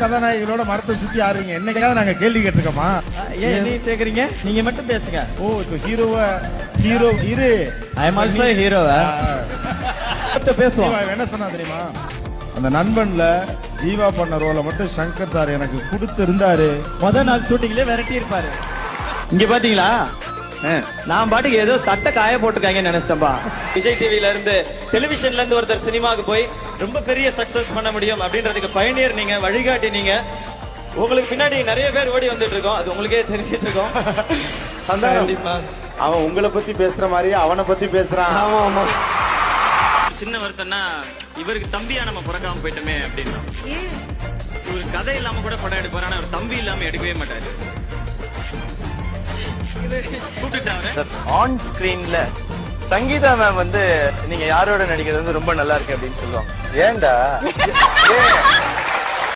கதாநாயகிகளோட மரத்தை சுத்தி ஆடுறீங்க, என்னைக்காவது நாங்க கேள்வி கேட்டிருக்கோமா? ஏன் நீ கேக்குறீங்க? நீங்க மட்டும் பேசுங்க. ஓ, இப்போ ஹீரோ இரு, ஐ அம் ஆல்சோ ஹீரோ. பேசுவோம். என்ன சொன்னா தெரியுமா? அந்த நண்பன்ல ஜீவா பண்ண ரோலை மட்டும் சங்கர் சார் எனக்கு கொடுத்து இருந்தாரு. முதல் நாள் ஷூட்டிங்ல விரட்டி இருப்பாரு. இங்க பாத்தீங்களா, நான் பாட்டுக்கு ஏதோ சட்டை காய போட்டுருக்காங்கன்னு நினைச்சேன்பா. விஜய் டிவில இருந்து டெலிவிஷன்ல இருந்து ஒருத்தர் சினிமாவுக்கு போய் ரொம்ப பெரிய சக்சஸ் பண்ண முடியும் அப்படின்றதுக்கு பயணியர் நீங்க, வழிகாட்டி நீங்க. உங்களுக்கு பின்னாடி நிறைய பேர் ஓடி வந்துட்டு இருக்கோம், அது உங்களுக்கே தெரிஞ்சிட்டு இருக்கோம். சந்தானம், அவன் உங்களை பத்தி பேசுற மாதிரி அவனை பத்தி பேசுறான். ஆமா ஆமா. சின்ன வருத்தம்னா இவருக்கு தம்பியா நம்ம பிறக்காம போயிட்டோமே அப்படின்னு. இவரு கதை இல்லாம கூட படம் எடுப்பாரு, ஆனா அவர் தம்பி இல்லாம எடுக்கவே மாட்டாரு. ஆன் ஸ்கிரீன்ல சங்கீதா மேம் வந்து நீங்க யாரோட நடிக்கிறது வந்து ரொம்ப நல்லா இருக்கு அப்படின்னு சொல்லுவாங்க. ஏன்டா